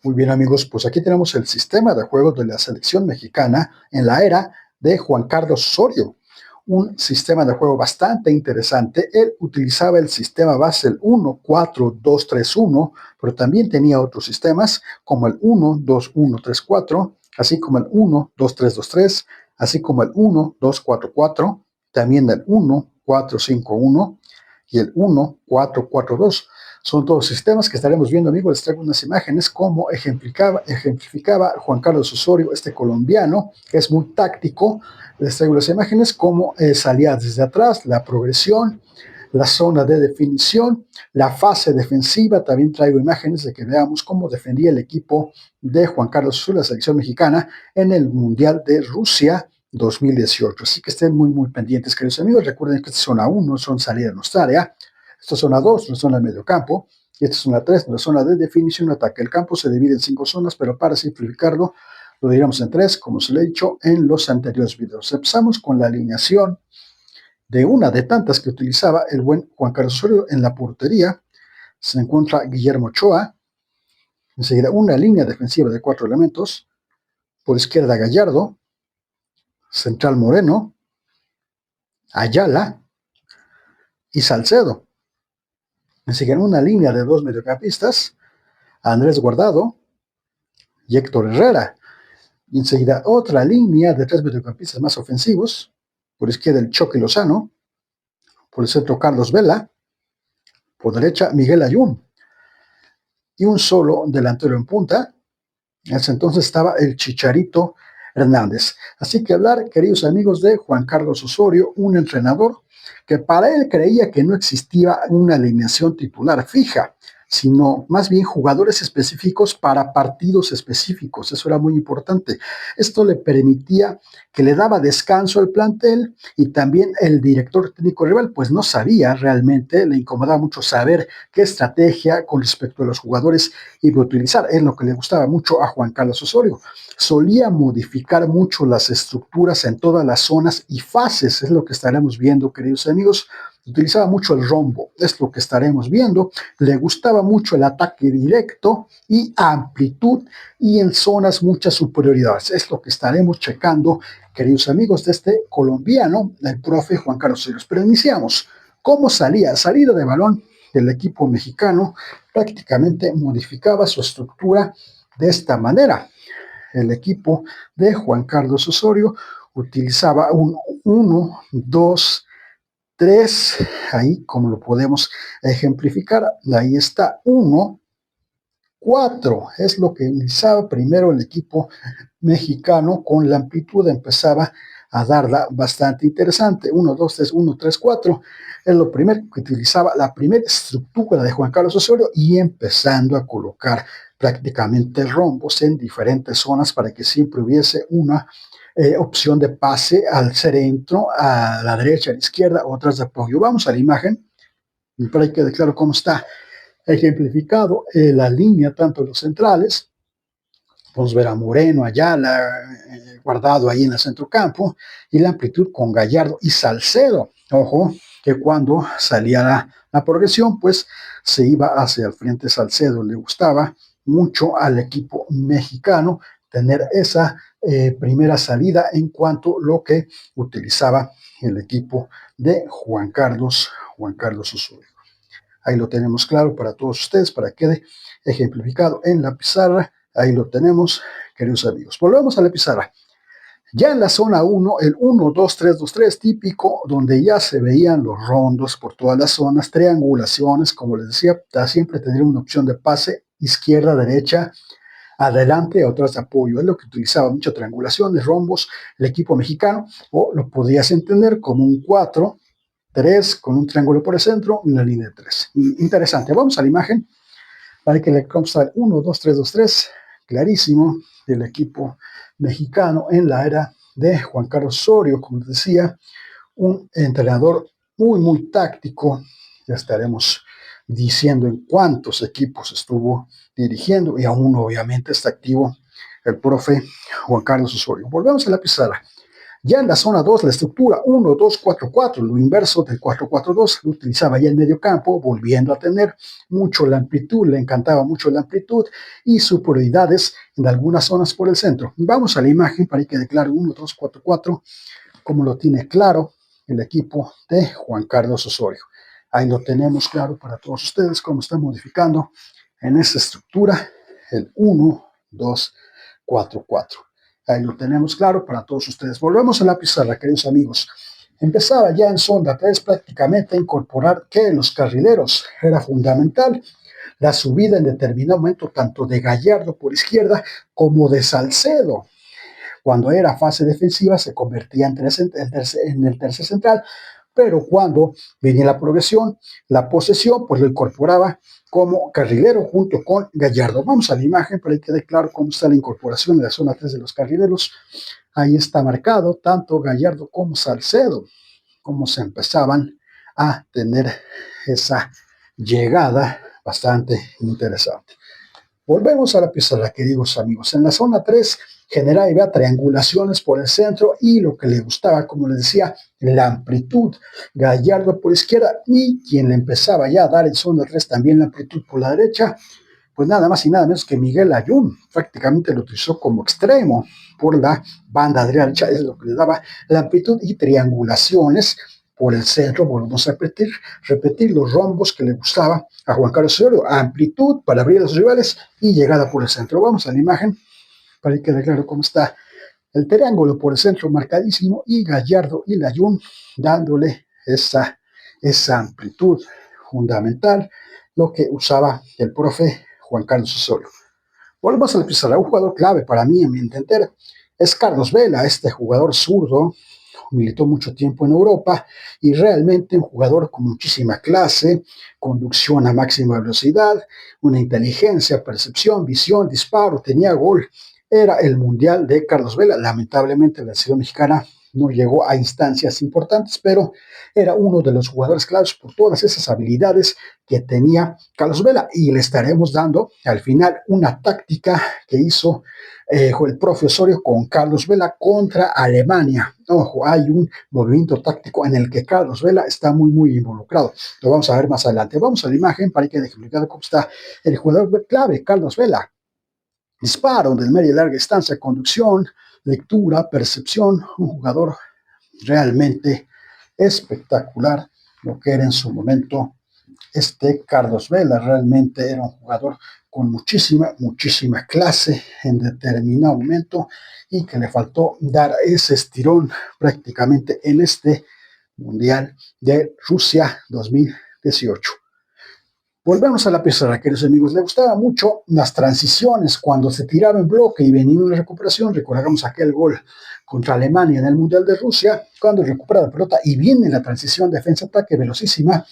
Muy bien, amigos, pues aquí tenemos el sistema de juego de la selección mexicana en la era de Juan Carlos Osorio. Un sistema de juego bastante interesante. Él utilizaba el sistema base el 1-4-2-3-1, pero también tenía otros sistemas como el 1-2-1-3-4, así como el 1-2-3-2-3, así como el 1-2-4-4, también el 1-4-5-1 y el 1-4-4-2. Son todos sistemas que estaremos viendo, amigos. Les traigo unas imágenes como ejemplificaba Juan Carlos Osorio, este colombiano, que es muy táctico. Les traigo las imágenes como salía desde atrás, la progresión, la zona de definición, la fase defensiva. También traigo imágenes de que veamos cómo defendía el equipo de Juan Carlos Osorio, la selección mexicana, en el Mundial de Rusia 2018. Así que estén muy pendientes, queridos amigos. Recuerden que esta es zona 1, son salida de nuestra área. Esta es zona 2, la zona del medio campo, y esta es zona 3, la zona de definición de ataque. El campo se divide en 5 zonas, pero para simplificarlo, lo diríamos en 3, como se le he dicho en los anteriores videos. Empezamos con la alineación de una de tantas que utilizaba el buen Juan Carlos Osorio. En la portería se encuentra Guillermo Ochoa, enseguida una línea defensiva de 4 elementos, por izquierda Gallardo, central Moreno, Ayala y Salcedo. Enseguida una línea de 2 mediocampistas, Andrés Guardado y Héctor Herrera. Y enseguida otra línea de 3 mediocampistas más ofensivos. Por izquierda el Chucky Lozano, por el centro Carlos Vela, por derecha Miguel Ayun. Y un solo delantero en punta. En ese entonces estaba el Chicharito Hernández. Así que hablar, queridos amigos, de Juan Carlos Osorio, un entrenador que para él creía que no existía una alineación titular fija, sino más bien jugadores específicos para partidos específicos. Eso era muy importante. Esto le permitía que le daba descanso al plantel, y también el director técnico rival pues no sabía realmente, le incomodaba mucho saber qué estrategia con respecto a los jugadores iba a utilizar. Es lo que le gustaba mucho a Juan Carlos Osorio. Solía modificar mucho las estructuras en todas las zonas y fases. Es lo que estaremos viendo, queridos amigos. Utilizaba mucho el rombo, es lo que estaremos viendo. Le gustaba mucho el ataque directo y amplitud, y en zonas muchas superioridades. Es lo que estaremos checando, queridos amigos, de este colombiano, el profe Juan Carlos Osorio. Pero iniciamos. ¿Cómo salía? Salida de balón del equipo mexicano prácticamente modificaba su estructura de esta manera. El equipo de Juan Carlos Osorio utilizaba un 1-2-3, ahí como lo podemos ejemplificar, ahí está 1-4, es lo que utilizaba primero el equipo mexicano. Con la amplitud empezaba a darla bastante interesante, 1-2-3, 1-3-4, es lo primero que utilizaba, la primera estructura de Juan Carlos Osorio, y empezando a colocar prácticamente rombos en diferentes zonas para que siempre hubiese una opción de pase al centro, a la derecha, a la izquierda, otras de apoyo. Vamos a la imagen para que quede claro cómo está ejemplificado la línea, tanto los centrales. Podemos ver a Moreno, Ayala, Guardado ahí en el centrocampo, y la amplitud con Gallardo y Salcedo. Ojo, que cuando salía la progresión, pues se iba hacia el frente Salcedo. Le gustaba mucho al equipo mexicano tener esa primera salida en cuanto a lo que utilizaba el equipo de Juan Carlos Osorio. Ahí lo tenemos claro para todos ustedes, para que quede ejemplificado en la pizarra. Ahí lo tenemos, queridos amigos. Volvemos a la pizarra. Ya en la zona 1, el 1-2-3-2-3 típico, donde ya se veían los rondos por todas las zonas, triangulaciones, como les decía, siempre tendría una opción de pase izquierda, derecha, adelante, otras de apoyo. Es lo que utilizaba mucho, triangulaciones, rombos, el equipo mexicano, o lo podías entender como un 4-3 con un triángulo por el centro y una línea de 3. Interesante. Vamos a la imagen para que le consta el 1-2-3-2-3, clarísimo, del equipo mexicano en la era de Juan Carlos Osorio. Como les decía, un entrenador muy táctico. Ya estaremos diciendo en cuántos equipos estuvo dirigiendo, y aún obviamente está activo el profe Juan Carlos Osorio. Volvemos a la pizarra. Ya en la zona 2, la estructura 1-2-4-4, lo inverso del 4-4-2, lo utilizaba ya en medio campo, volviendo a tener mucho la amplitud, le encantaba mucho la amplitud y superioridades en algunas zonas por el centro. Vamos a la imagen para que quede claro 1-2-4-4, como lo tiene claro el equipo de Juan Carlos Osorio. Ahí lo tenemos claro para todos ustedes, cómo está modificando en esa estructura el 1-2-4-4. Ahí lo tenemos claro para todos ustedes. Volvemos a la pizarra, queridos amigos. Empezaba ya en sonda 3 prácticamente a incorporar que los carrileros era fundamental. La subida en determinado momento tanto de Gallardo por izquierda como de Salcedo. Cuando era fase defensiva se convertía en el tercer central, pero cuando venía la progresión, la posesión, pues lo incorporaba como carrilero junto con Gallardo. Vamos a la imagen para que quede claro cómo está la incorporación en la zona 3 de los carrileros. Ahí está marcado tanto Gallardo como Salcedo, cómo se empezaban a tener esa llegada bastante interesante. Volvemos a la pizarra, queridos amigos. En la zona 3 generaba triangulaciones por el centro y lo que le gustaba, como les decía, la amplitud. Gallardo por izquierda y quien le empezaba ya a dar en zona 3 también la amplitud por la derecha, pues nada más y nada menos que Miguel Ayun. Prácticamente lo utilizó como extremo por la banda derecha, es lo que le daba la amplitud y triangulaciones por el centro. Volvemos a repetir los rombos que le gustaba a Juan Carlos Osorio, amplitud para abrir a los rivales y llegada por el centro. Vamos a la imagen para que quede claro cómo está el triángulo por el centro marcadísimo y Gallardo y Layún dándole esa amplitud fundamental, lo que usaba el profe Juan Carlos Osorio. Volvemos a la pizarra. Un jugador clave para mí, en mi entender, es Carlos Vela, este jugador zurdo, militó mucho tiempo en Europa y realmente un jugador con muchísima clase, conducción a máxima velocidad, una inteligencia, percepción, visión, disparo, tenía gol. Era el mundial de Carlos Vela. Lamentablemente la selección mexicana no llegó a instancias importantes, pero era uno de los jugadores claves por todas esas habilidades que tenía Carlos Vela. Y le estaremos dando al final una táctica que hizo el profe Osorio con Carlos Vela contra Alemania. Ojo, hay un movimiento táctico en el que Carlos Vela está muy involucrado. Lo vamos a ver más adelante. Vamos a la imagen para que deje explicado cómo está el jugador clave, Carlos Vela. Disparo de media y larga distancia, conducción, lectura, percepción, un jugador realmente espectacular, lo que era en su momento Carlos Vela. Realmente era un jugador con muchísima clase en determinado momento y que le faltó dar ese estirón prácticamente en este Mundial de Rusia 2018. Volvemos a la pizarra, queridos amigos. Le gustaba mucho las transiciones cuando se tiraba en bloque y venía una recuperación. Recordamos aquel gol contra Alemania en el Mundial de Rusia, cuando recupera la pelota y viene la transición defensa-ataque velocísima,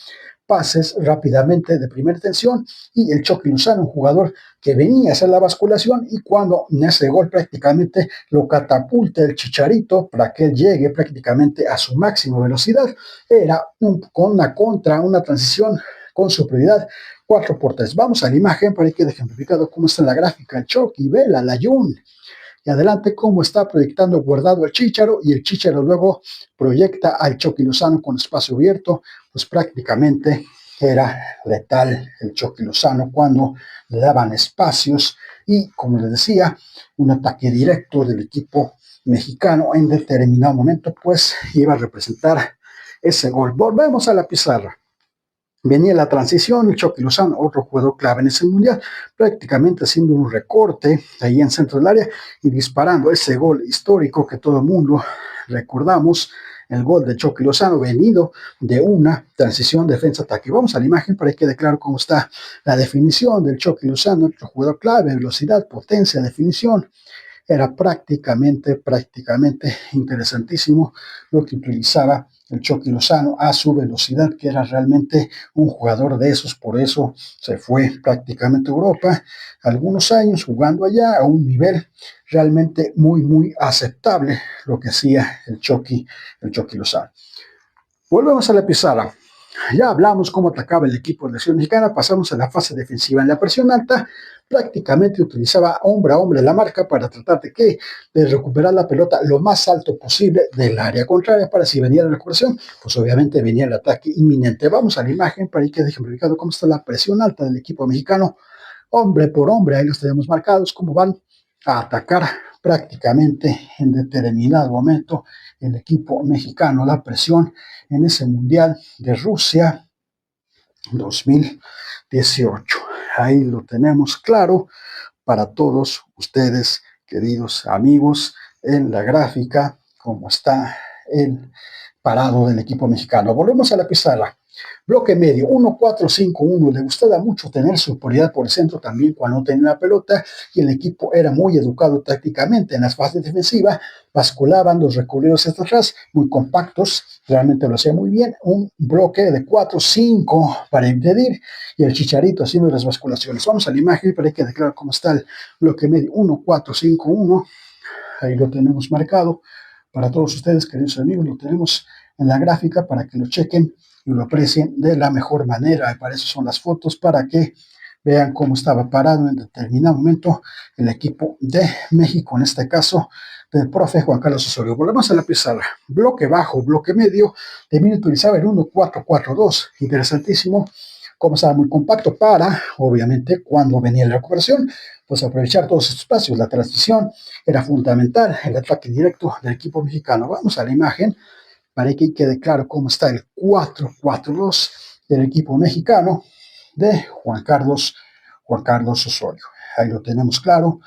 pases rápidamente de primera intención y el Chucky Lozano, un jugador que venía a hacer la basculación y cuando en ese gol prácticamente lo catapulta el Chicharito para que él llegue prácticamente a su máxima velocidad. Era con una transición con superioridad 4x3. Vamos a la imagen para que quede ejemplificado cómo está en la gráfica el Chucky, Vela, Layún. Y adelante cómo está proyectando guardado el Chícharo y el Chícharo luego proyecta al Chucky Lozano con espacio abierto, pues prácticamente era letal el Chucky Lozano cuando le daban espacios y, como les decía, un ataque directo del equipo mexicano en determinado momento pues iba a representar ese gol. Volvemos a la pizarra. Venía la transición, el Chucky Lozano, otro jugador clave en ese mundial, prácticamente haciendo un recorte ahí en centro del área y disparando ese gol histórico que todo el mundo recordamos, el gol de Chucky Lozano venido de una transición defensa-ataque. Vamos a la imagen para que quede claro cómo está la definición del Chucky Lozano, otro jugador clave, velocidad, potencia, definición. Era prácticamente interesantísimo lo que utilizaba el Chucky Lozano a su velocidad, que era realmente un jugador de esos. Por eso se fue prácticamente a Europa algunos años jugando allá a un nivel realmente muy aceptable lo que hacía el Chucky Lozano. Volvemos a la pizarra. Ya hablamos cómo atacaba el equipo de la selección mexicana, pasamos a la fase defensiva. En la presión alta, prácticamente utilizaba hombre a hombre la marca para tratar de recuperar la pelota lo más alto posible del área contraria para si venía la recuperación, pues obviamente venía el ataque inminente. Vamos a la imagen para que quede ejemplificado cómo está la presión alta del equipo mexicano, hombre por hombre, ahí los tenemos marcados, cómo van a atacar prácticamente en determinado momento el equipo mexicano, la presión en ese Mundial de Rusia 2018. Ahí lo tenemos claro para todos ustedes, queridos amigos, en la gráfica, cómo está el parado del equipo mexicano. Volvemos a la pizarra. Bloque medio, 1-4-5-1. Le gustaba mucho tener superioridad por el centro también cuando tenía la pelota y el equipo era muy educado tácticamente. En las fases defensivas basculaban los recorridos hacia atrás, muy compactos, realmente lo hacía muy bien. Un bloque de 4-5 para impedir y el Chicharito haciendo las basculaciones. Vamos a la imagen para que quede claro cómo está el bloque medio, 1-4-5-1. Ahí lo tenemos marcado para todos ustedes, queridos amigos, lo tenemos en la gráfica para que lo chequen y lo aprecien de la mejor manera. Para eso son las fotos, para que vean cómo estaba parado en determinado momento el equipo de México, en este caso del profe Juan Carlos Osorio. Volvemos a la pizarra. Bloque bajo, bloque medio, también utilizaba el 1-4-4-2. Interesantísimo, cómo estaba muy compacto para, obviamente, cuando venía la recuperación, pues aprovechar todos estos espacios. La transición era fundamental, el ataque directo del equipo mexicano. Vamos a la imagen para que quede claro cómo está el 4-4-2 del equipo mexicano de Juan Carlos Osorio. Ahí lo tenemos claro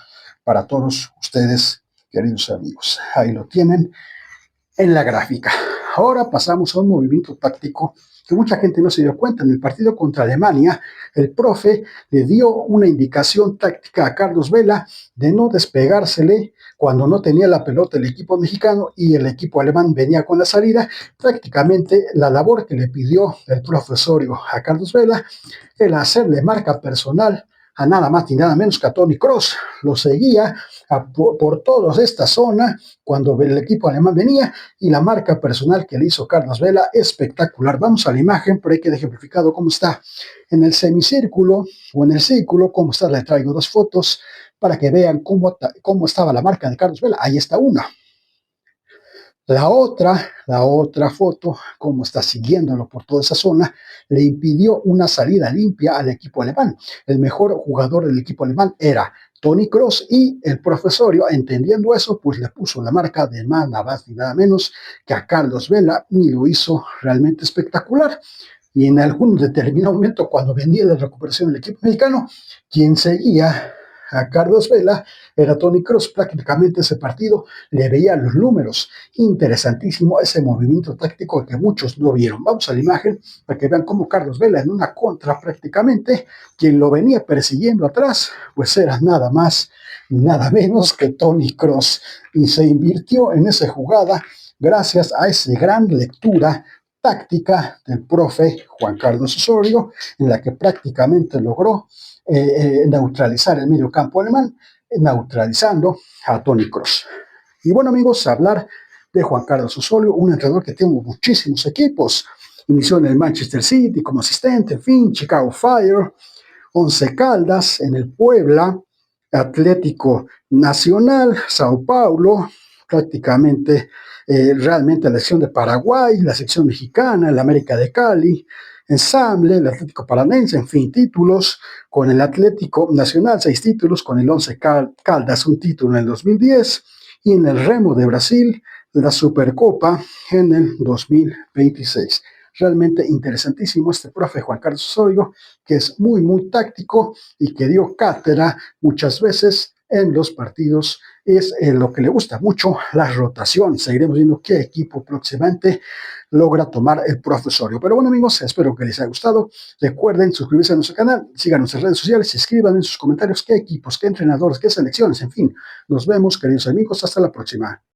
para todos ustedes, queridos amigos. Ahí lo tienen en la gráfica. Ahora pasamos a un movimiento táctico que mucha gente no se dio cuenta. En el partido contra Alemania, el profe le dio una indicación táctica a Carlos Vela de no despegársele cuando no tenía la pelota el equipo mexicano y el equipo alemán venía con la salida. Prácticamente la labor que le pidió el profesorio a Carlos Vela era hacerle marca personal a nada más ni nada menos que a Toni Kroos. Lo seguía por toda esta zona cuando el equipo alemán venía, y la marca personal que le hizo Carlos Vela, espectacular. Vamos a la imagen, por ahí queda ejemplificado cómo está en el semicírculo o en el círculo, cómo está. Le traigo dos fotos para que vean cómo estaba la marca de Carlos Vela. Ahí está una. La otra foto, cómo está siguiéndolo por toda esa zona, le impidió una salida limpia al equipo alemán. El mejor jugador del equipo alemán era Toni Kroos, y el profesorio, entendiendo eso, pues le puso la marca de nada más ni nada menos que a Carlos Vela, y lo hizo realmente espectacular. Y en algún determinado momento, cuando venía de recuperación del equipo mexicano, quien seguía a Carlos Vela era Toni Kroos. Prácticamente ese partido le veía los números. Interesantísimo ese movimiento táctico que muchos no vieron. Vamos a la imagen para que vean cómo Carlos Vela, en una contra prácticamente, quien lo venía persiguiendo atrás, pues era nada más y nada menos que Toni Kroos, y se invirtió en esa jugada gracias a esa gran lectura táctica del profe Juan Carlos Osorio, en la que prácticamente logró neutralizar el medio campo alemán, neutralizando a Toni Kroos. Y bueno, amigos, hablar de Juan Carlos Osorio, un entrenador que tiene muchísimos equipos. Inició en el Manchester City como asistente, en fin, Chicago Fire, Once Caldas, en el Puebla, Atlético Nacional, Sao Paulo, prácticamente realmente la sección de Paraguay, la sección mexicana, el América de Cali, Ensamble, el Atlético Paranense, en fin, títulos con el Atlético Nacional, 6 títulos, con el Once Caldas, un título en el 2010, y en el Remo de Brasil, la Supercopa en el 2026. Realmente interesantísimo este profe Juan Carlos Osorio, que es muy, muy táctico y que dio cátedra muchas veces en los partidos. Es lo que le gusta mucho, la rotación. Seguiremos viendo qué equipo próximamente logra tomar el profesorio. Pero bueno, amigos, espero que les haya gustado. Recuerden suscribirse a nuestro canal, sigan nuestras redes sociales, escriban en sus comentarios qué equipos, qué entrenadores, qué selecciones, en fin. Nos vemos, queridos amigos, hasta la próxima.